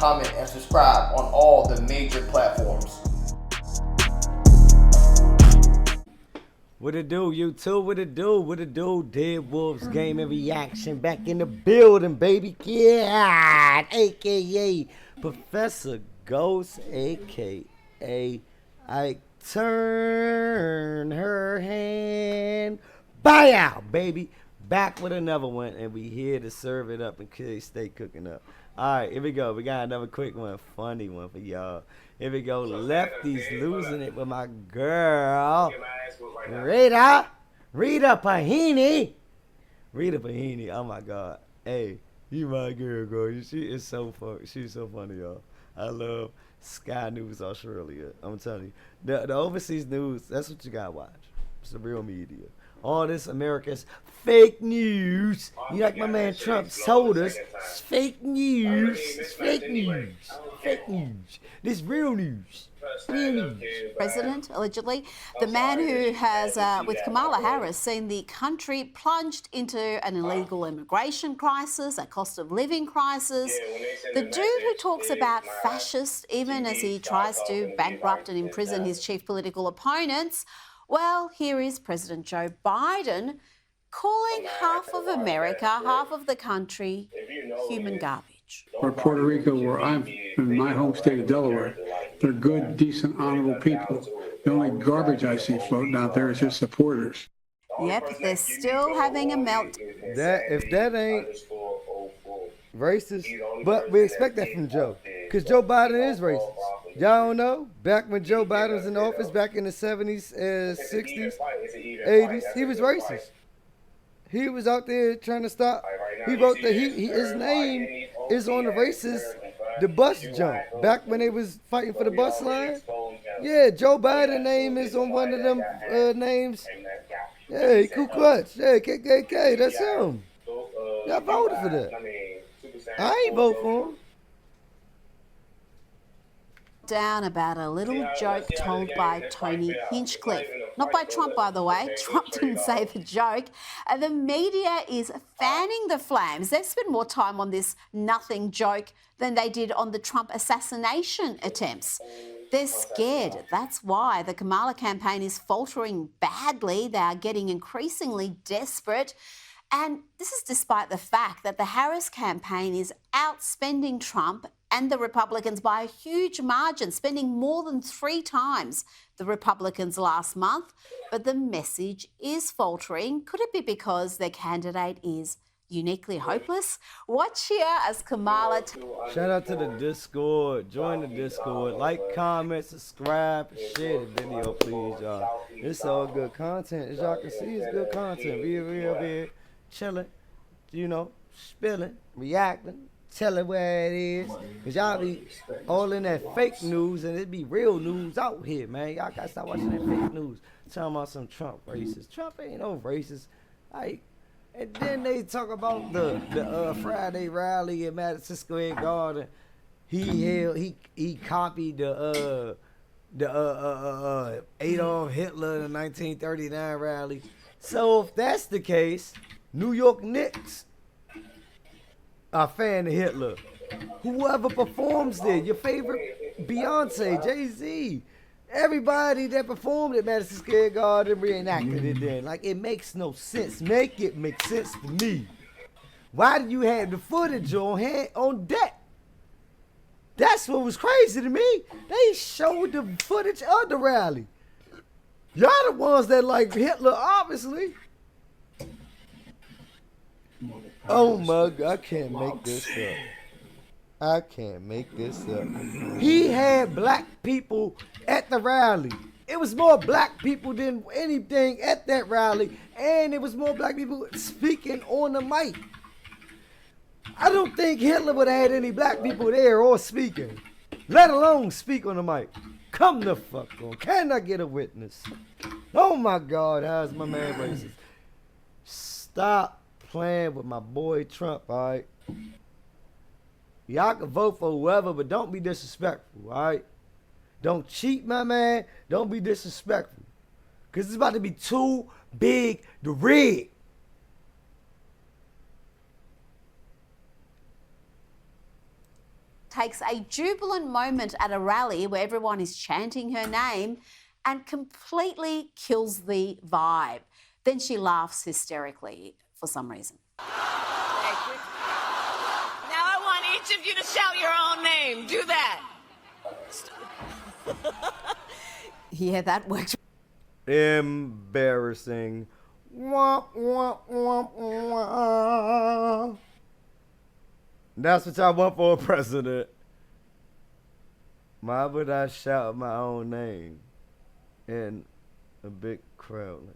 comment, and subscribe on all the major platforms. What it do, YouTube? What it do? What it do? Deadwolvz game and reaction back in the building, baby. Yeah, aka Professor Ghost, aka I turn her hand. Bow, baby. Back with another one, and we here to serve it up in case stay cooking up. All right, here we go. We got another quick one, funny one for y'all. Here we go. Lefties losing it with my girl, Rita Pahini. Rita Pahini. Oh my God. Hey, you my girl, girl. She is so fun. She's so funny, y'all. I love Sky News Australia. I'm telling you, the overseas news. That's what you gotta watch. It's the real media. All this America's fake news. You like my man Trump told us, it's fake news. It's fake news. Fake news. This real news. Real news. President, allegedly, the man who has, with Kamela Harris, seen the country plunged into an illegal immigration crisis, a cost of living crisis. The dude who talks about fascist even as he tries to bankrupt and imprison his chief political opponents. Well, here is President Joe Biden calling half of America, half of the country, human garbage. Or Puerto Rico, where I'm in my home state of Delaware, they're good, decent, honorable people. The only garbage I see floating out there is just supporters. Yep, they're still having a melt. If that ain't racist, but we expect that from Joe, because Joe Biden is racist. Y'all don't know? Back when Joe Biden was in office, back in the 70s, 60s, 80s, he was racist. He was out there trying to stop. He wrote that his name is on the racist, the bus jump. Back when they was fighting for the bus line. Yeah, Joe Biden name is on one of them names. Yeah, Ku Klux. Yeah, KKK. That's him. Y'all voted for that. I ain't vote for him. Down about a little joke told by Tony Hinchcliffe. Not by Trump, by the way. Trump didn't say the joke. And the media is fanning the flames. They've spent more time on this nothing joke than they did on the Trump assassination attempts. They're scared. That's why the Kamala campaign is faltering badly. They are getting increasingly desperate. And this is despite the fact that the Harris campaign is outspending Trump and the Republicans by a huge margin, spending more than 3 times the Republicans last month. But the message is faltering. Could it be because their candidate is uniquely hopeless? Watch here as Kamala... Shout out to the Discord. Join the Discord. Like, comment, subscribe, share the video, please, y'all. It's all good content. As y'all can see, it's good content. We over here chilling, you know, spilling, reacting, telling where it is. Because y'all be all in that fake news, and it be real news out here, man. Y'all got to stop watching that fake news. Talking about some Trump racist. Trump ain't no racist. Like, and then they talk about the Friday rally at Madison Square Garden. He copied the Adolf Hitler in the 1939 rally. So if that's the case, New York Knicks are a fan of Hitler. Whoever performs there, your favorite Beyonce, Jay-Z, everybody that performed at Madison Square Garden reenacted it then. Like, it makes no sense. Make it make sense to me. Why do you have the footage on deck? That's what was crazy to me. They showed the footage of the rally. Y'all the ones that like Hitler, obviously. Oh my God, I can't make this up. I can't make this up. He had black people at the rally. It was more black people than anything at that rally, and it was more black people speaking on the mic. I don't think Hitler would have had any black people there or speaking, let alone speak on the mic. Come the fuck on. Can I get a witness? Oh my God, how's my man racist? Stop playing with my boy Trump, all right? Y'all can vote for whoever, but don't be disrespectful, all right? Don't cheat, my man. Don't be disrespectful. Because it's about to be too big to rig. takes a jubilant moment at a rally where everyone is chanting her name and completely kills the vibe. Then she laughs hysterically for some reason. Thank you. Now I want each of you to shout your own name. Do that. Yeah, that works. Embarrassing. Wah, wah, wah, wah. That's what y'all want for a president. Why would I shout my own name in a big crowd?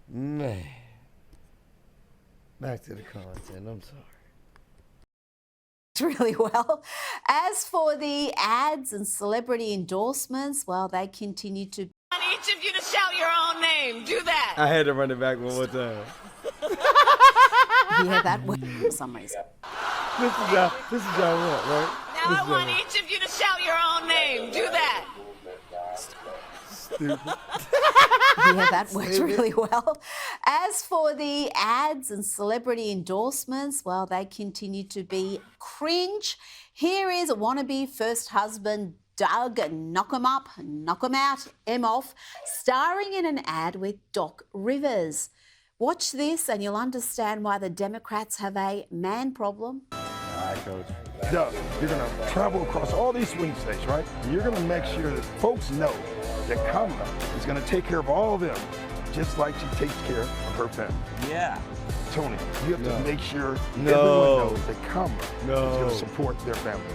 Man. Back to the content. I'm sorry. Really well. As for the ads and celebrity endorsements, well, they continue to. I want each of you to shout your own name. Do that. I had to run it back one more time. Yeah, that works for some reason. This is y'all want, right? Now I want each of you to shout your own name. Do that. Stupid. Yeah, that works really well. As for the ads and celebrity endorsements, well, they continue to be cringe. Here is wannabe first husband Doug, knock 'em up, knock 'em out, M off, starring in an ad with Doc Rivers. Watch this and you'll understand why the Democrats have a man problem. All right, Coach. Doug, you're going to travel across all these swing states, right? You're going to make sure that folks know that Kamela is going to take care of all of them, just like she takes care of her family. Yeah. Tony, you have to make sure everyone No. knows that Kamela is going to support their families.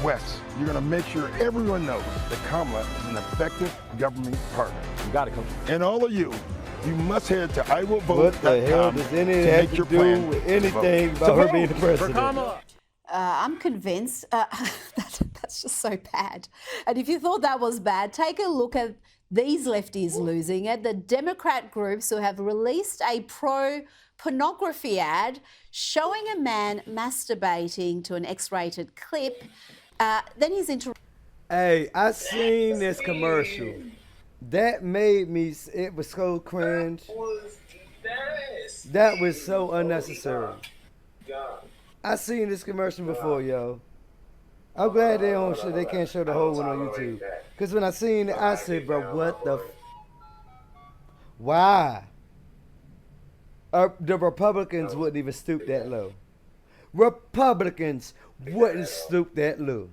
Wes, you're going to make sure everyone knows that Kamela is an effective government partner. You got it, Coach. And all of you, you must head to iwillvote.com What the hell does any of to that make have your to do plan with to anything vote. about her being the president? I'm convinced that's just so bad. And if you thought that was bad, take a look at these lefties losing it. The Democrat groups who have released a pro-pornography ad showing a man masturbating to an X-rated clip. Then he's Hey, I seen this commercial. That made me, it was so cringe. That was so unnecessary. I seen this commercial before, yo. I'm glad they don't show, they can't show the whole one on YouTube. Cause when I seen it, I said, bro, what the? Why? The Republicans wouldn't even stoop that low. Republicans wouldn't stoop that low.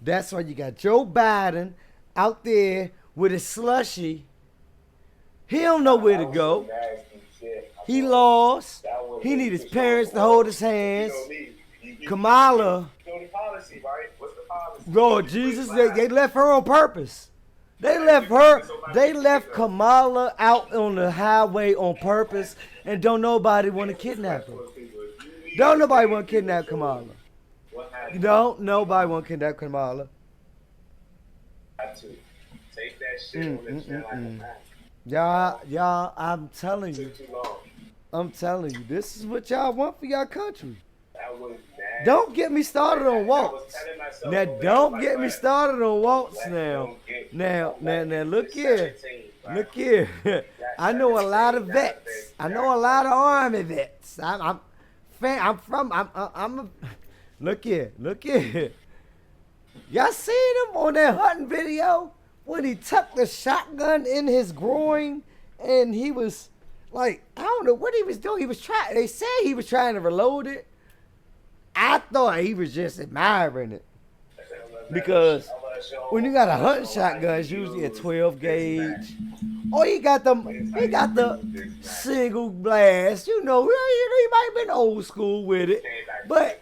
That's why you got Joe Biden out there with his slushy. He don't know where to go. He lost. He need his parents to hold his hands. Kamala, Lord Jesus, they left her on purpose. They left Kamala out on the highway on purpose, and don't nobody want to kidnap her. Don't nobody want to kidnap Kamala. Don't nobody want to kidnap Kamala. Y'all, I'm telling you, this is what y'all want for y'all country. Don't get me started on Waltz. Now, don't get me started on Waltz now. Now, look here. Look here. I know a lot of vets. I know a lot of Army vets. Look here. Y'all seen him on that hunting video when he tucked the shotgun in his groin and he was like, I don't know what he was doing. They said he was trying to reload it. I thought he was just admiring it. Because when you got a hunting shotgun, it's usually a 12 gauge. Or he got the single blast. You know, he might have been old school with it. But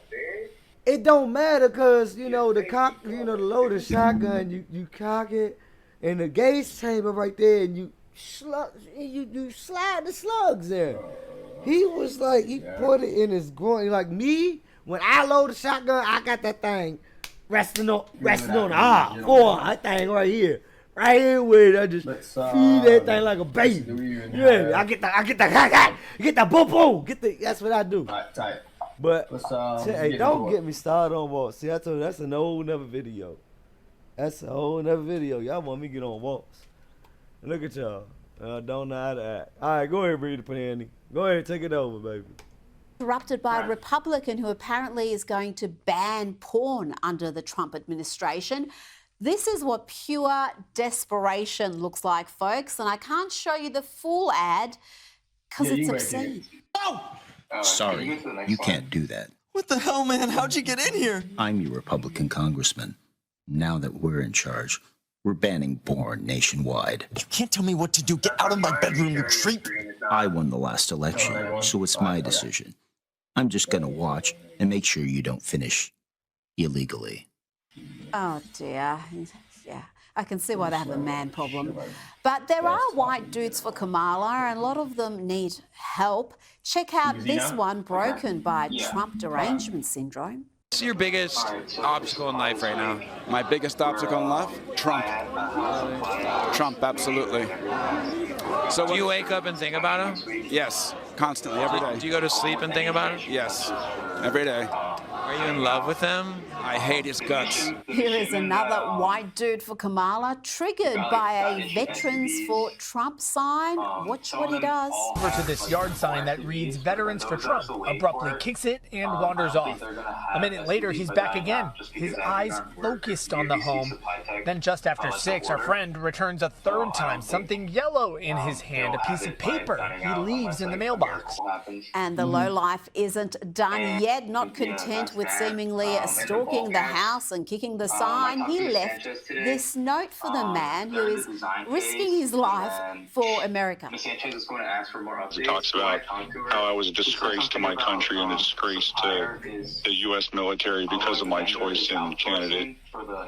it don't matter because, the loaded shotgun, you cock it in the gauge chamber right there and you slide the slugs in. He was like, he put it in his groin. Like me, when I load a shotgun, I got that thing resting on that thing right here. Right here with it. I just feed that thing like a baby. Yeah, I get the boom boom. That's what I do. Tight. But hey, don't get me started on Waltz. See, I told you that's a whole nother video. Y'all want me to get on Waltz. Look at y'all. Don't know how to act. All right, go ahead, read the panty. Go ahead, take it over, baby. Interrupted by a Republican who apparently is going to ban porn under the Trump administration. This is what pure desperation looks like, folks, and I can't show you the full ad because it's obscene. Sorry, you can't do that. What the hell, man? How'd you get in here? I'm your Republican congressman. Now that we're in charge, we're banning porn nationwide. You can't tell me what to do. Get out of my bedroom, you creep. I won the last election, so it's my decision. I'm just gonna watch and make sure you don't finish illegally. Oh dear. Yeah, I can see why they have a man problem. But there are white dudes for Kamala, and a lot of them need help. Check out this one, broken by Trump derangement syndrome. What's your biggest obstacle in life right now? My biggest obstacle in life? Trump. Trump, absolutely. So do you wake up and think about him? Yes, constantly, every day. Do you go to sleep and think about him? Yes, every day. Are you in love with him? I hate his guts. Here is another white dude for Kamala, triggered by a Veterans for Trump sign. Watch what he does. Over to this yard sign that reads Veterans for Trump, abruptly kicks it and wanders off. A minute later, he's back again, his eyes focused on the home. Then just after 6, our friend returns a third time, something yellow in his hand, a piece of paper he leaves in the mailbox. And the lowlife isn't done yet. Not content with seemingly stalking the house and kicking the sign, he left this note for the man who is risking his life for America. It talks about how I was a disgrace to my country and a disgrace to the U.S. military because of my choice in candidate.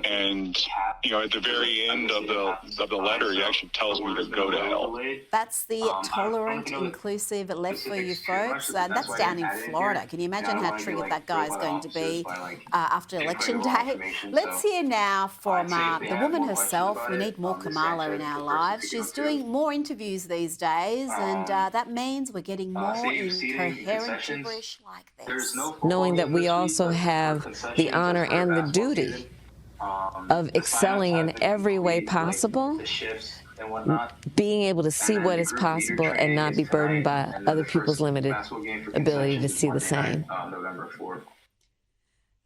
And, you know, at the very end of the letter, he actually tells me to go to hell. That's the tolerant, inclusive left for you folks. That's down in Florida. Can you imagine how triggered that guy is going to be after Election Day? Let's hear now from the woman herself. We need more Kamala in our lives. She's doing more interviews these days, and that means we're getting more incoherent gibberish like this. Knowing that we also have the honor and the duty of excelling in every way possible, being able to see what is possible and not be burdened by other people's limited ability to see the same.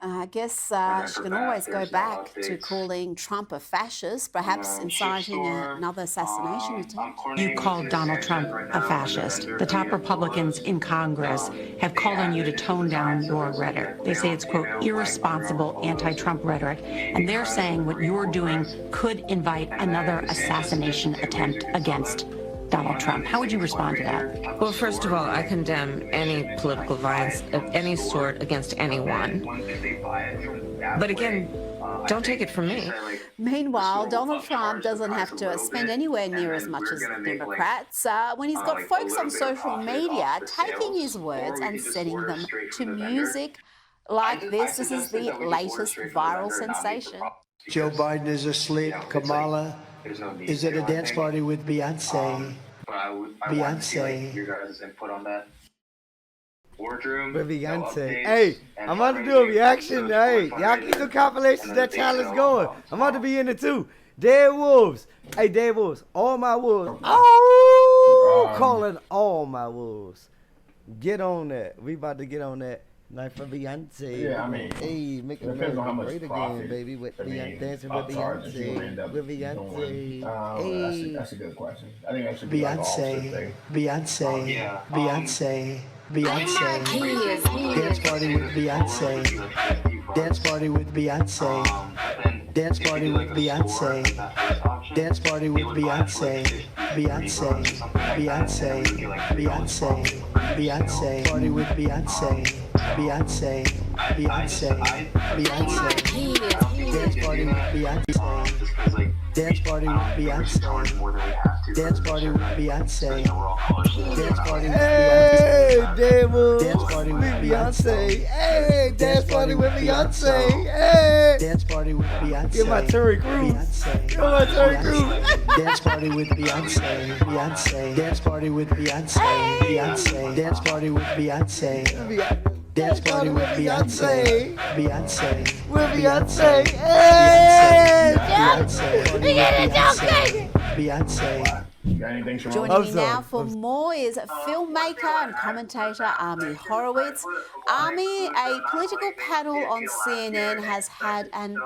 I guess she can always go back to calling Trump a fascist, perhaps inciting another assassination attempt. You called Donald Trump a fascist. The top Republicans in Congress have called on you to tone down your rhetoric. They say it's, quote, irresponsible anti-Trump rhetoric, and they're saying what you're doing could invite another assassination attempt against Donald Trump. How would you respond to that? Well, first of all, I condemn any political violence of any sort against anyone. But again, don't take it from me. Meanwhile, Donald Trump doesn't have to spend anywhere near as much as Democrats when he's got folks on social media taking his words and setting them to music like this. This is the latest viral sensation. Joe Biden is asleep. Kamala is at a dance party with Beyonce. Beyonce. Your guys' input on that. Boardroom. With Beyonce. Hey, I'm about to do a reaction. Hey, y'all keep the compilations that challenge going. I'm about to be in it too. Deadwolvz. Hey, Deadwolvz. All my wolves. Oh, calling all my wolves. Get on that. We about to get on that. Night for Beyonce. Yeah, I mean, hey, making America great again, baby. With Beyonce, dancing with Beyonce. With Beyonce. That's a good question. I think that should be Beyonce. Beyonce. Beyonce. Beyonce. Dance party with Beyonce. Dance party with Beyonce. Dance party with Beyonce. Dance party with Beyonce. Beyonce. Beyonce. Beyonce. Beyonce. Party with Beyonce. Beyonce. Beyonce. Beyonce. Dance party with Beyonce. Dance party with Beyonce. Dance party with Beyonce. Dance party with Beyonce. Hey, Deadwolvz. Dance party with Beyonce. Hey, dance party with Beyonce. Hey. Dance party with Beyonce. Get my Terry Crews. Get my Terry Crews. Dance party with Beyonce. Beyonce. Dance party with Beyonce. Beyonce. Dance party with Beyonce. Dance party with Beyonce. Beyonce. With Beyonce. Hey. Beyonce. You get it, Beyonce. Joining me now for more is filmmaker and commentator Ami Horowitz. Ami, a political panel on CNN has had an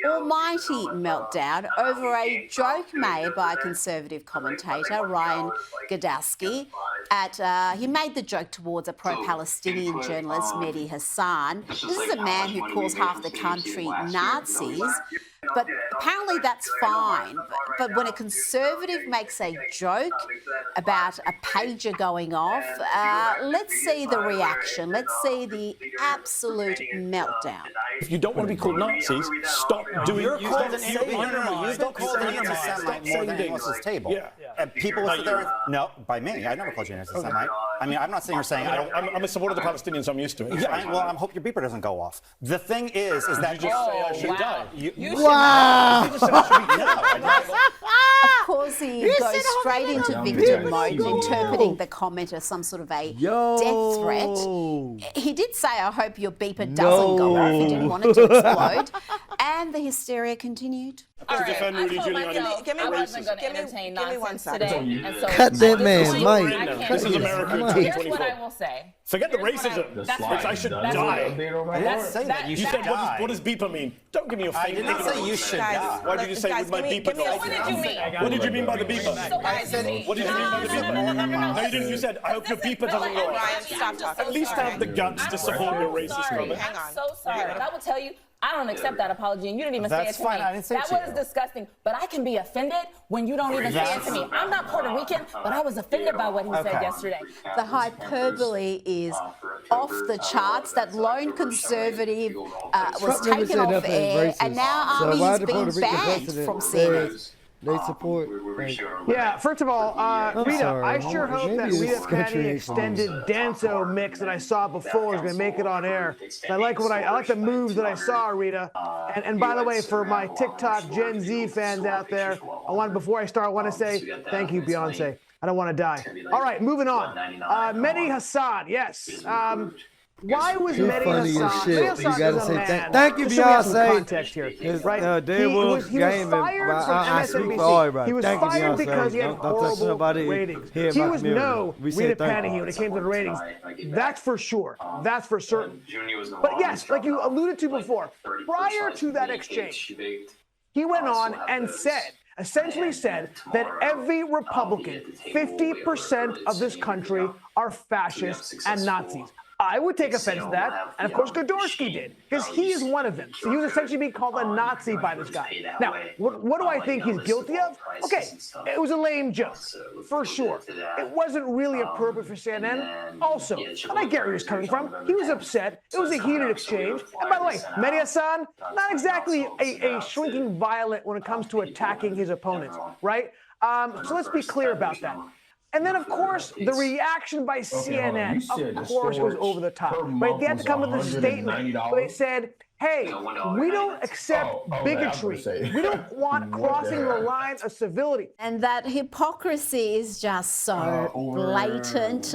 almighty meltdown over a joke made by conservative commentator Ryan Gadowski. He made the joke towards a pro-Palestinian journalist, Mehdi Hassan. This is a man who calls half the country Nazis. But apparently that's fine. But when a conservative makes a joke about a pager going off, let's see the reaction. Let's see the absolute meltdown. If you don't want to be called Nazis, stop doing it. You've been called an anti-Semite more than anyone else's table. Yeah. And people will sit there and, no, by me. I never called you an anti-Semite. I mean, I'm not sitting here saying I don't. I'm a supporter of the Palestinians, so I'm used to it. Yeah, well, I hope your beeper doesn't go off. The thing is that you just say I should die. Wow. Of course, he goes straight into victim mode, interpreting the comment as some sort of a death threat. He did say, I hope your beeper doesn't go off. He didn't want it to explode. And the hysteria continued. To defend Rudy Giuliani. I wasn't going to entertain nonsense today. And so Cut that man, Mike. This is America in Here's 2024. what I will say. Forget the racism. Which I should die. I didn't say that. You said what does beeper mean? Don't give me a fake. I didn't say you should die. Why did you say with my beeper? What did you mean? What did you mean by the beeper? I said, what did you mean by the beeper? No, you didn't. You said, I hope your beeper doesn't go off. At least have the guts to support your racist comment. I'm so sorry. But I will tell you, I don't accept that apology, and you didn't even say it to me. That's fine. I didn't say it to you. That was disgusting. But I can be offended when you don't even say it to me. I'm not Puerto Rican, but I was offended by what he said yesterday. The hyperbole is off the charts. That lone conservative was taken off air, and now Army is being banned from CNN. They support. Yeah, first of all, Rita, I sure hope that Rita Petty country extended Danzo mix that I saw before is going to make it on air. I like the moves that I saw, Rita. And by the way, for my TikTok Gen Z fans out there, before I start, I want to say thank you, Beyonce. I don't want to die. All right, moving on. Mehdi Hassan, yes. Why was Mehdi Hassan? Shit. Mehdi Hassan you gotta is a say man. thank you, Just so we have some Beyonce. context here, right? Deadwolvz He was game fired from I speak MSNBC. for everybody. He was Thank you, fired Beyonce. because he had Don't touch horrible nobody ratings. here in He my was community. no We say Rita thank Petty you. when it came to the ratings. That's for sure. That's for certain. But yes, like you alluded to before, prior to that exchange, he went on and essentially said that every Republican, 50% of this country are fascists and Nazis. I would take offense to that, and of course Gadowski did, because he is one of them. So he was essentially being called a Nazi by this guy. Now, what do I think he's guilty of? Okay, it was a lame joke, for sure. It wasn't really appropriate for CNN, also. And I get where he was coming from. He was upset. It was a heated exchange. And by the way, Mehdi Hassan, not exactly a shrinking violet when it comes to attacking his opponents, right? So let's be clear about that. And then, of course, the reaction by CNN, of course, was over the top. Right? They had to come with a statement where they said, hey, we don't accept bigotry. We don't want crossing the line of civility. And that hypocrisy is just so blatant.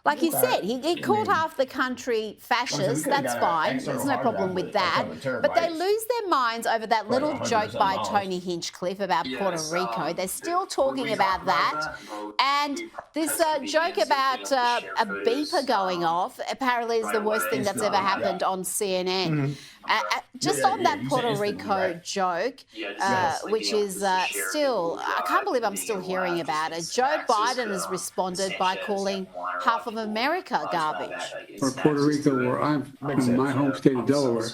Like he said, he called half the country fascist. That's fine. There's no problem with that. But they lose their minds over that little joke by Tony Hinchcliffe about Puerto Rico. They're still talking about that. And this joke about a beeper going off apparently is the worst thing that's ever happened on CNN. Just on that Puerto Rico joke, which is still, I can't believe I'm still hearing about it. Joe Biden has responded by calling half of America garbage. For Puerto Rico, where I'm in my home state of Delaware,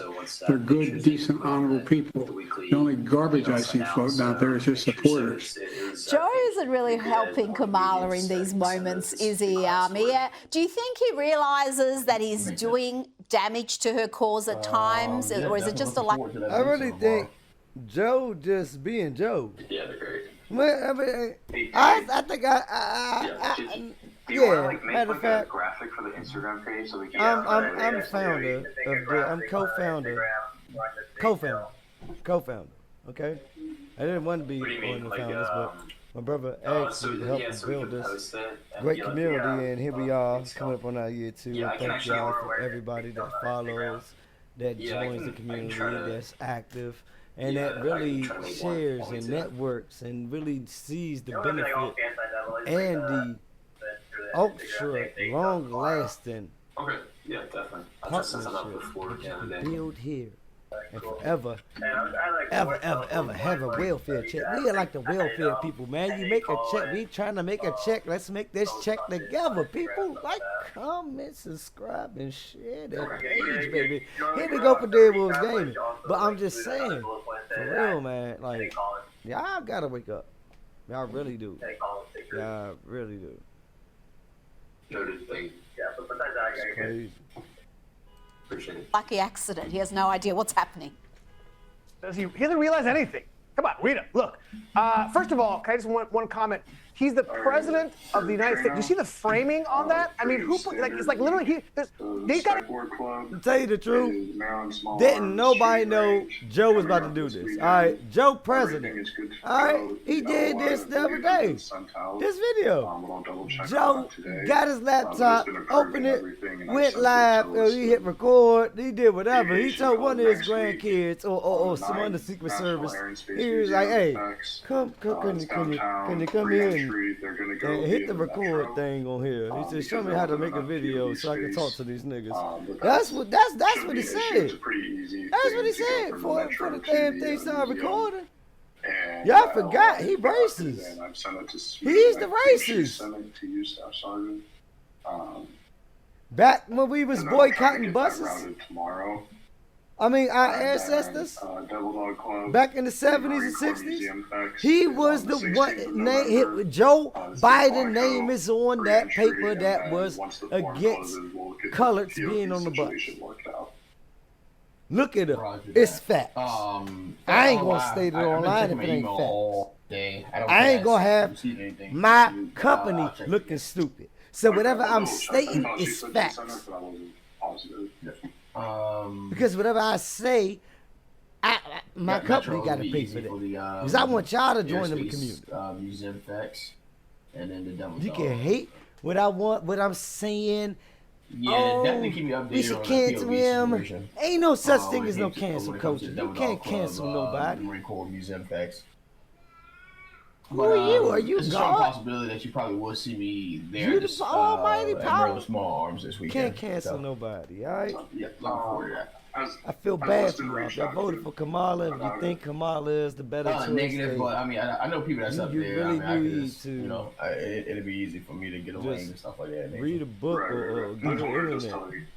they're good, decent, honorable people. The only garbage I see floating out there is just supporters. Joe isn't really helping Kamala in these moments, is he, Mia? Do you think he realizes that he's doing damage to her cause at times, or is it just a lack? I really think Joe just being Joe. Yeah, they're great. Well, I mean, I think Do you want to yeah. make Matter of fact, a graphic for the Instagram page so we can? I'm founder of the. I'm co-founder. Okay. I didn't want to be one of the founders, but my brother asked me to help us build this great community, and here we are coming up on our year 2. And thank y'all for everybody that follows that joins the community, that's active, and that really shares and networks and really sees the benefit and the ultra long-lasting partnership that you can build here and forever, ever have a welfare check. We are like the welfare people, man. You make a check. We trying to make a check. Let's make this check together, people. Like, comment, subscribe, and share that page, baby. Here we go for Deadwolvz Gaming. But I'm just saying, for real, man. Like, y'all gotta wake up. Y'all really do. Y'all really do. It's crazy. Lucky accident. He has no idea what's happening. He doesn't realize anything. Come on, Rita, look. First of all, can I just one comment? He's the president of the United States. Do you see the framing on that? I mean, who put, like, it's like literally, they got it. To tell you the truth, didn't nobody know Joe was about to do this. All right, Joe president. All right, he did this the other day. This video. Joe got his laptop, opened it, went live, he hit record, he did whatever. He told one of his grandkids or someone in the Secret Service, he was like, hey, can you come here and hit the record thing on here. He said, show me how to make a video so I can talk to these niggas. That's what he said. That's what he said for the damn thing started recording. Y'all forgot he racist. He's the racist. Back when we was boycotting buses. I mean, our ancestors, back in the 70s and 60s, he was the one, Joe Biden name is on that paper that was against coloreds being on the bus. Look at it. It's facts. I ain't going to state it online if it ain't facts. I ain't going to have my company looking stupid. So whatever I'm stating is facts. Because whatever I say, my company got to pay for that. Because I want y'all to join the community. Museum facts, and then the Deadwolvz. You can hate what I want, what I'm saying. Yeah, definitely keep me updated. We should cancel him. Ain't no such thing as no cancel culture. You can't cancel nobody. Marine Corps Museum facts. Who are you? Are you God? There's a strong possibility that you probably will see me there. You the almighty power. Small arms this weekend. Can't cancel nobody, all right? Yeah, looking forward to that. I feel bad for y'all. Y'all voted for Kamala. If you think Kamala is the better choice, negative, but I mean, I know people that's up there. Really need to, you know, it'll be easy for me to get away and stuff like that. Read a book or go to the internet.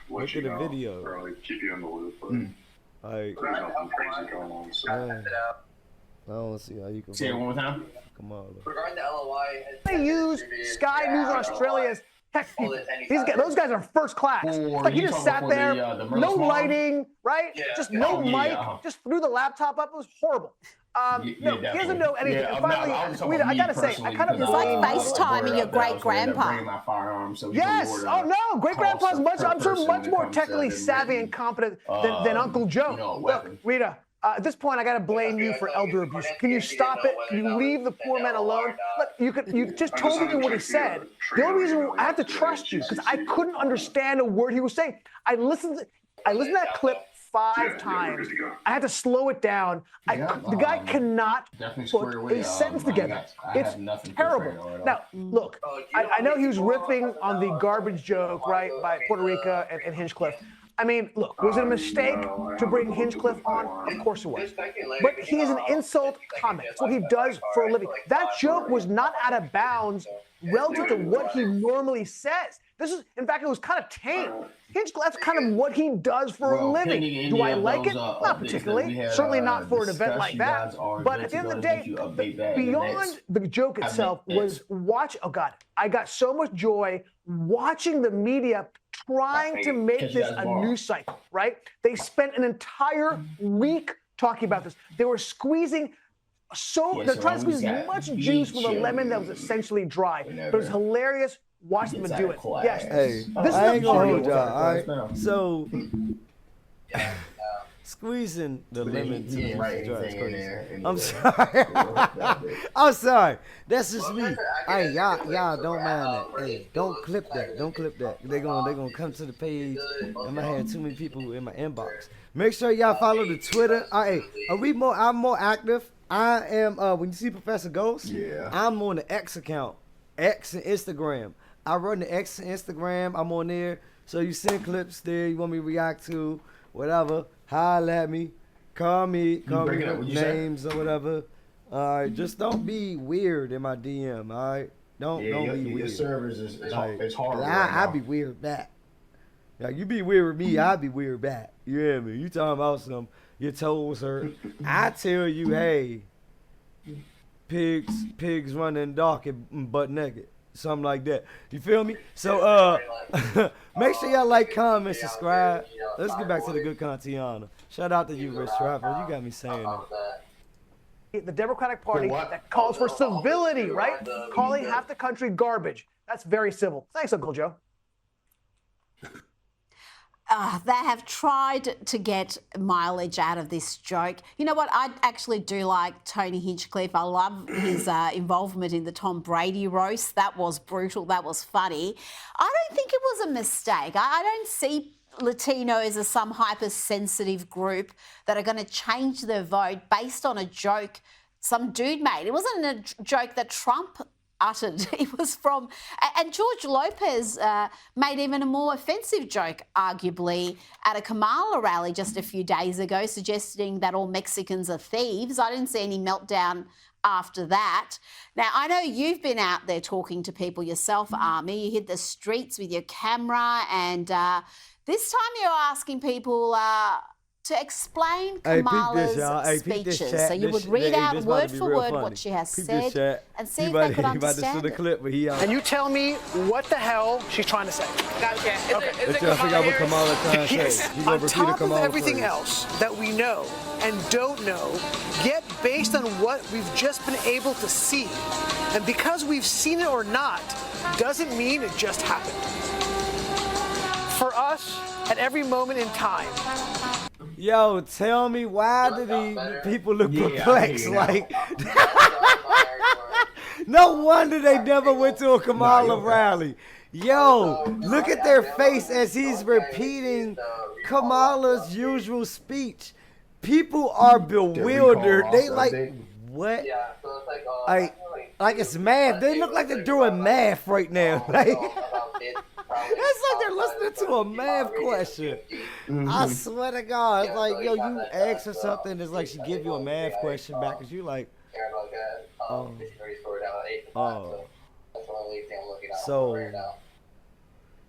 Look at a video. Keep you in the loop. Like, there's nothing crazy going on. So. I don't see how you can. Say it one more time. Kamala. Regarding the LOI, they use Sky News Australia's tech people. Those guys are first class. Like he just sat there, no lighting, right? Yeah. Just no mic, just threw the laptop up. It was horrible. He doesn't know anything. And finally, I gotta say, I kind of it's like FaceTiming your great grandpa. Yes. Oh no, great grandpa's I'm sure much more technically savvy and competent than Uncle Joe. Look, Rita. At this point, I gotta blame you for elder abuse. Can you stop it? Can you leave the poor man alone? Look, you just told me what he said. The only reason I have to trust you because I couldn't understand a word he was saying. I listened to that clip 5 times. I had to slow it down. The guy cannot put a sentence together. It's terrible. Now, look, I know he was riffing on the garbage joke, right, by Puerto Rico and Hinchcliffe. I mean, look, was it a mistake to bring Hinchcliffe on? Of course it was. But he is an insult comic. That's what he does for a living. That joke was not out of bounds relative to what he normally says. In fact, it was kind of tame. Hinchcliffe's kind of what he does for a living. Do I like it? Not particularly. Certainly not for an event like that. But at the end of the day, beyond the joke itself was oh God, I got so much joy watching the media trying to make this a news cycle, right? They spent an entire week talking about this. They were squeezing they're trying to squeeze as much juice from a lemon that was essentially dry. But it was hilarious. Watch them do it. Yes. Hey, I ain't gonna hold y'all. All right. So, Squeezing the But then lemon he to didn't the write juice jar is anything in crazy. there I'm anyway. sorry. I'm sorry. That's just me. Hey, y'all don't mind that. Hey, don't clip that. Don't clip that. They gonna come to the page. I might have too many people in my inbox. Make sure y'all follow the Twitter. Hey, I'm more active. I am when you see Professor Ghost, Yeah. I'm on the X account. X and Instagram. I run the X and Instagram. I'm on there. So you send clips there you want me to react to, whatever. Holla at me. Call me breaking up, with what'd you say? names or whatever. Alright, just don't be weird in my DM, alright? Don't be your weird. service is Like, it's hard. I be weird back. Like, you be weird with me, I be weird back. You hear me? You talking about your toes hurt. I tell you, hey, pigs running dark and butt naked. Something like that. You feel me? So make sure y'all like, comment, subscribe. Let's get back to the good content. Shout out to you, Rich Trapper. You got me saying that. The Democratic Party that calls for civility, right? Calling half the country garbage. That's very civil. Thanks, Uncle Joe. They have tried to get mileage out of this joke. You know what? I actually do like Tony Hinchcliffe. I love his involvement in the Tom Brady roast. That was brutal. That was funny. I don't think it was a mistake. I don't see Latinos as some hypersensitive group that are going to change their vote based on a joke some dude made. It wasn't a joke that Trump uttered. It was from, and George Lopez made even a more offensive joke, arguably, at a Kamela rally just a few days ago, suggesting that all Mexicans are thieves. I didn't see any meltdown after that. Now, I know you've been out there talking to people yourself, Army. You hit the streets with your camera, and this time you're asking people to explain Kamala's speeches. So you would read out word for word what she has said and see if they could understand it. And you tell me what the hell she's trying to say. Okay. Is it I forgot what Kamala trying to say. You gonna On repeat top of Kamala everything phrase. else that we know and don't know, yet based on what we've just been able to see, and because we've seen it or not, doesn't mean it just happened. For us, at every moment in time, Yo, tell me, why do these people look perplexed? Like, no wonder they never went to a Kamala rally. Yo, look at their face as he's repeating Kamala's usual speech. People are bewildered. They like, what? Like it's math. They look like they're doing math right now. Like, it's like they're listening to a math question. I swear to God, it's like, yo, you ask her something, it's like she give you a math question back, cause you like, so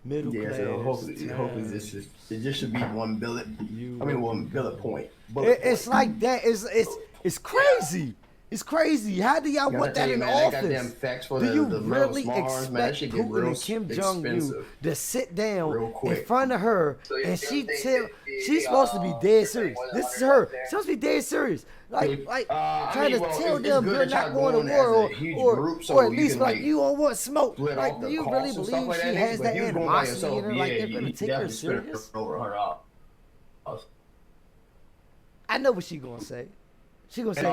middle class. So hopefully it just should be one bullet. One bullet point. It's like that. It's crazy. It's crazy. How do y'all want that in office? Do you really expect Putin and Kim Jong-un to sit down in front of her and she's supposed to be dead serious? This is her. She's supposed to be dead serious. Like trying to tell them they're not going to war or at least like you don't want smoke. Like, do you really believe she has that animosity in her? Like, they're going to take her serious? I know what she's going to say. She gonna say, the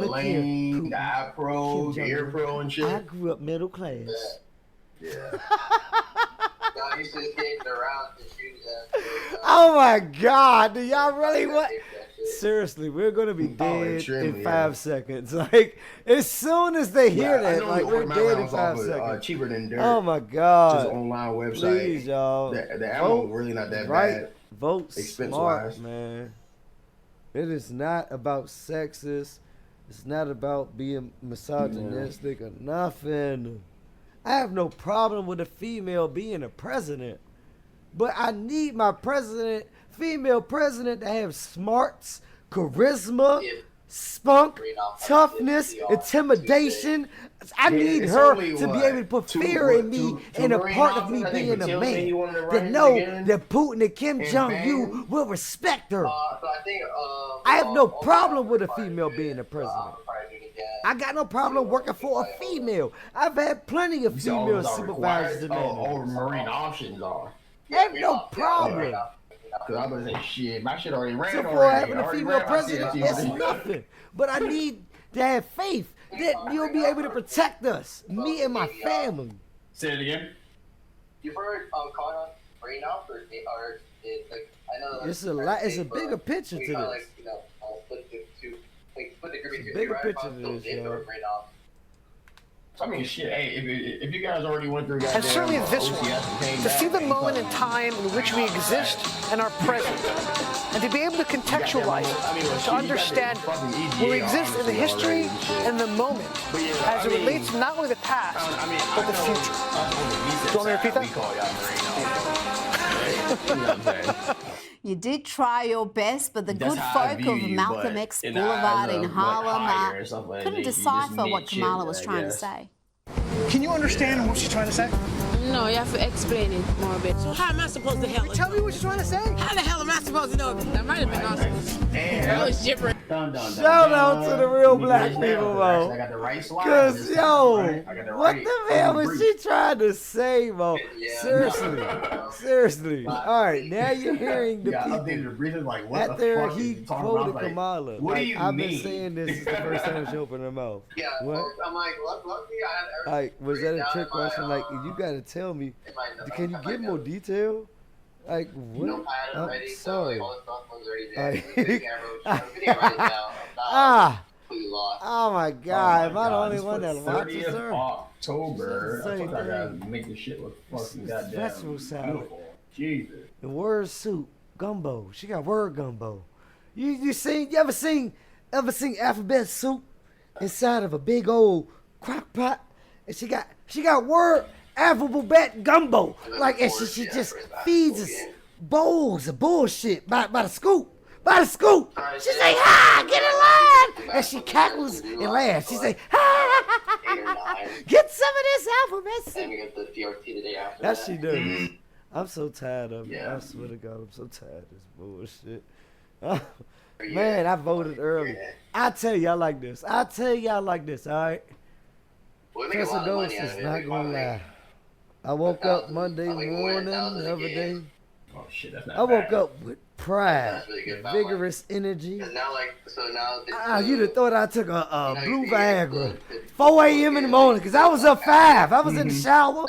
look here, lane, the afro, the ear pro and shit. I grew up middle class. Yeah. Oh my God, do y'all really want? Seriously, we're gonna be dead in 5 seconds. Like, as soon as they hear that, like, we're dead in 5 seconds. Cheaper than dirt. Oh my God. Just an online website. Please, y'all. The ammo really not that bad. Vote smart, Expense-wise. man. It is not about sexist. It's not about being misogynistic or nothing. I have no problem with a female being a president. But I need my female president, to have smarts, charisma, spunk, toughness, intimidation. I need her to be able to put fear in me and a part of me being a man. To know that Putin and Kim Jong-un will respect her. I have no problem with a female being a president. I got no problem working for a female. I've had plenty of female supervisors in there. All Marine options are. I have no problem. Because I was like, shit, my shit already ran So for already. having a female president, it's nothing. But I need to have faith that you'll be able to protect us, me and my family. Say it again. You've heard calling on right now for like I know It's a lot. It's a bigger picture to this. Like, you know, split the group into Bigger picture to this, yo. right now. I mean, shit, hey, if you guys already went through And certainly this one, to see the moment in time in which we exist and are present, and to be able to contextualize it, to understand where we exist in the history and the moment, as it relates to not only the past, but the future. Do you want me to repeat that? You did try your best, but the good folk of Malcolm X Boulevard in Harlem couldn't decipher what Kamela was trying to say. Can you understand what she's trying to say? No, you have to explain it more a bit. So how am I supposed to help? Tell me what she's trying to say. How the hell am I supposed to know? That might have been awesome. I was gibbering. Shout out to the real black people, Mo. Cause yo, what the hell was she trying to say, Mo? Seriously. All right, now you're hearing the people. After he quoted Kamala, I've been saying this is the first time she opened her mouth. What? I'm like, luckily I had Like, was that a trick question? Like, you gotta tell me. Can you give more detail? Like, what? I'm sorry. Oh my God! Am I the only one that watches her? October. I thought I gotta make this shit look fucking goddamn vegetable salad. beautiful. Jesus. The word soup, gumbo. She got word gumbo. You ever seen alphabet soup inside of a big old crock pot? And she got word alphabet gumbo. Like, and she just feeds us bowls of bullshit by the scoop. By the scoop. She say, "Ha, get in line!" And she cackles and laughs. She say, "Ha, get some of this alphabet soup." That she does. I'm so tired of it. I swear to God, I'm so tired of this bullshit. Man, I voted early. I tell y'all like this. All right? Professor Ghost is not gonna lie. I woke up Monday morning the other day. Oh shit, that's not I woke bad. up with pride, vigorous energy. Now, You'd have thought I took a blue Viagra. 4 a.m. in the morning, because I was up 5. I was in the shower.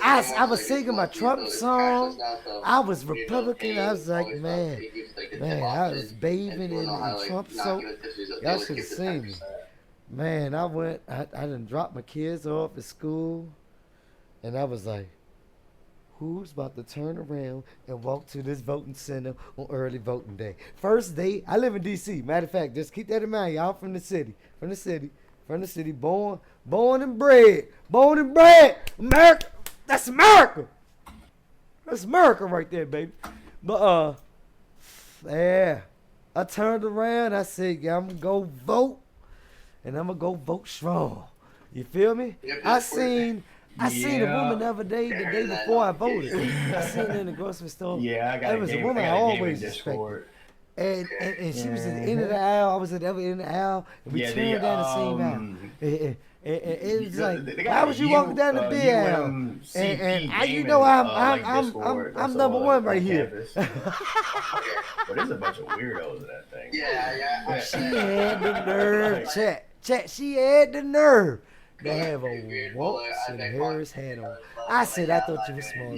I was singing my Trump song. I was Republican. I was like, man, I was bathing in Trump soap. Y'all should have seen me. Man, I done dropped my kids off at school. And I was like, who's about to turn around and walk to this voting center on early voting day? First day, I live in D.C. Matter of fact, just keep that in mind. Y'all from the city, born and bred. America, that's America. That's America right there, baby. But, yeah, I turned around. I said, yeah, I'm going to go vote, and I'm going to go vote strong. You feel me? I seen a woman the other day, the day before I voted. I seen her in the grocery store. Yeah, I got There was a woman I always respected. And she was at the end of the aisle. I was at the other end of the aisle. And we turned down the same aisle. And it was like, why was you walking down the big aisle? And you know I'm number one right here. But there's a bunch of weirdos in that thing. Yeah. She had the nerve, chat. She had the nerve. They have a Waltz and Harris hat on. I said, I thought you were small.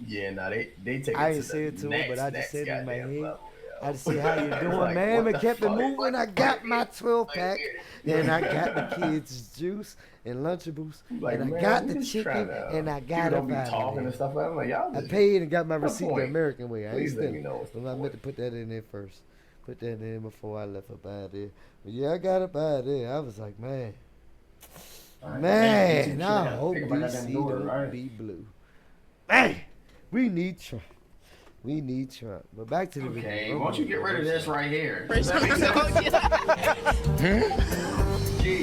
Yeah, no, they take it I to didn't say it to her, but I just said it in my head. Level, I just said, how you doing, Like, man? what And kept the it fuck? moving. I got my 12-pack, and I got the kids' juice and Lunchables, Like, and I man, got we the just chicken, tryna- and I people got don't be it talking and stuff like that. I'm like, y'all I just- paid and got my What receipt the point? American way. I ain't Please let me stealing. know what's the Well, I meant to point. put that in there first. Put that in before I left up out there. But yeah, I got up out there. I was like, man. Alright, Man, man, I hope think about that DC damn door, don't right? be blue. Man, we need Trump. But back to the video. Okay, why don't you get rid of this right here?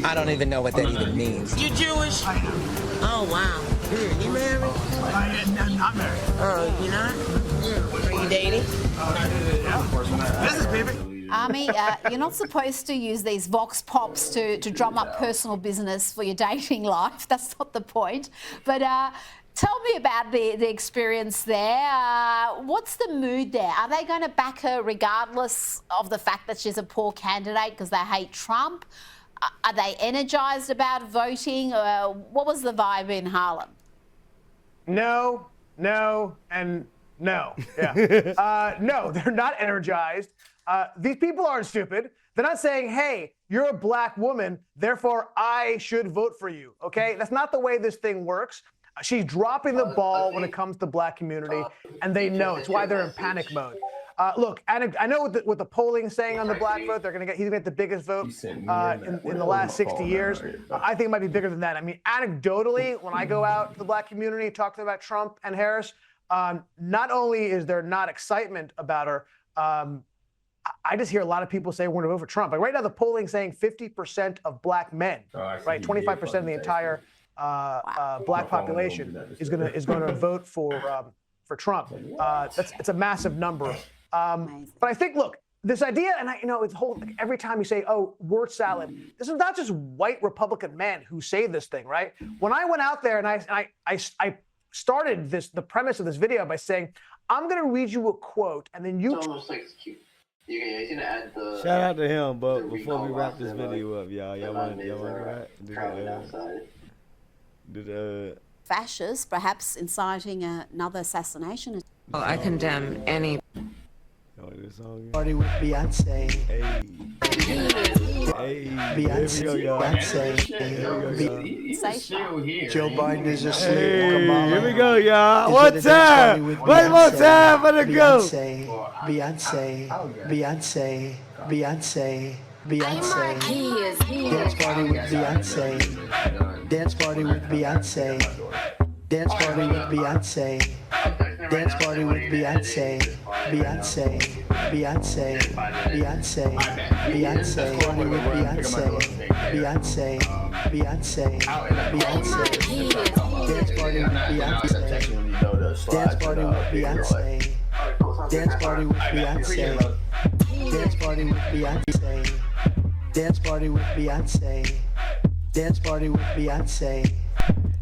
I don't even know what that even means. You Jewish? I am. Oh, wow. You married? I'm not married. Oh, you not? Are you dating? Business, baby. Army, you're not supposed to use these vox pops to drum up personal business for your dating life. That's not the point. But Tell me about the experience there. What's the mood there? Are they going to back her regardless of the fact that she's a poor candidate because they hate Trump? Are they energized about voting? What was the vibe in Harlem? No, and no. Yeah. No, they're not energized. These people aren't stupid. They're not saying, hey, you're a black woman, therefore I should vote for you, okay? That's not the way this thing works. She's dropping the ball when it comes to black community, and they know. It's why they're in panic mode. Look, I know what the polling's saying on the black vote. He's gonna get the biggest vote in the last 60 years. I think it might be bigger than that. I mean, anecdotally, when I go out to the black community, talk to them about Trump and Harris, not only is there not excitement about her, I just hear a lot of people say we're going to vote for Trump. Like right now, the polling's saying 50% of black men, right, 25% of the entire black population is going to vote for Trump. It's a massive number. But I think, look, this idea, and it's every time you say, oh, word salad, this is not just white Republican men who say this thing, right? When I went out there and I started the premise of this video by saying, I'm going to read you a quote, and then you. It's almost like it's cute. You're gonna add the. Shout out to him, but before we wrap this video up, y'all want to fascists, perhaps inciting another assassination. Well, I condemn any. Party with Beyonce. Hey. Beyonce. Joe Biden is asleep. Kamela. Here we go, y'all. One time. One more time for the go. Beyonce. Dance party with Beyonce. Dance party with Beyonce. Dance party with Beyonce. Dance party with Beyonce. Beyonce. Party with Beyonce. Beyonce. Dance party with Beyonce. Dance party with Beyonce. Dance party with Beyonce. Dance party with Beyonce. Dance party with Beyonce.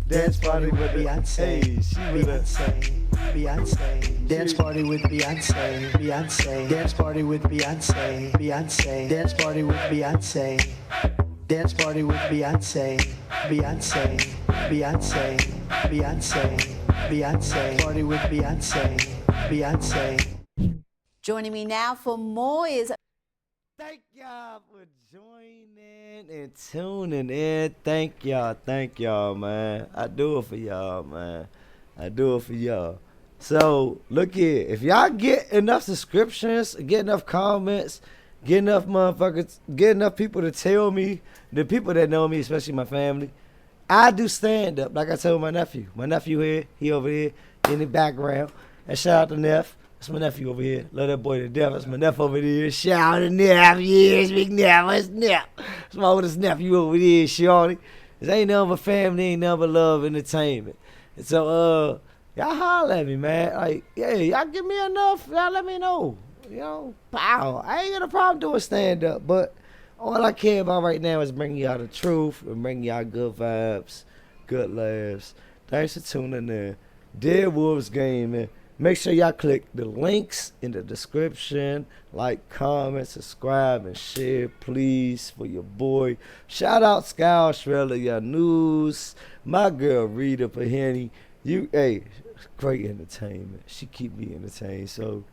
Dance party with Beyonce. Dance party with Beyonce. Beyonce. Dance party with Beyonce. Dance party with Beyonce. Dance party with Beyonce. Dance party with Beyonce. Party with Beyonce. Joining me now for more is. Thank y'all for joining and tuning in. Thank y'all, man. I do it for y'all, man. I do it for y'all. So, look here. If y'all get enough subscriptions, get enough comments, get enough motherfuckers, get enough people to tell me, the people that know me, especially my family, I do stand-up. Like I told my nephew. My nephew here, he over here in the background. And shout out to Neff. That's my nephew over here. Love that boy to death. That's my nephew over there. Shout out to Neff. Yes, big Neff. That's Neff. That's my oldest nephew over there, shorty. This ain't nothing but family, ain't nothing but love, entertainment. And so, y'all holler at me, man. Like, yeah, y'all give me enough. Y'all let me know. Pow. I ain't got a problem doing stand-up, but all I care about right now is bringing y'all the truth and bringing y'all good vibes, good laughs. Thanks for tuning in. Deadwolvz Gaming. Make sure y'all click the links in the description. Like, comment, subscribe, and share, please, for your boy. Shout out Sky Australia News. My girl Rita Pahini. Great entertainment. She keep me entertained, so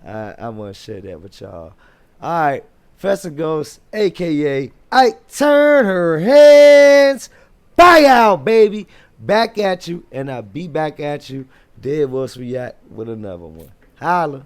I want to share that with y'all. All right, Festa Ghost, a.k.a. Ike Turn Her Hands. Bye out, baby. Back at you, and I'll be back at you. Deadwolvz React with another one. Holla.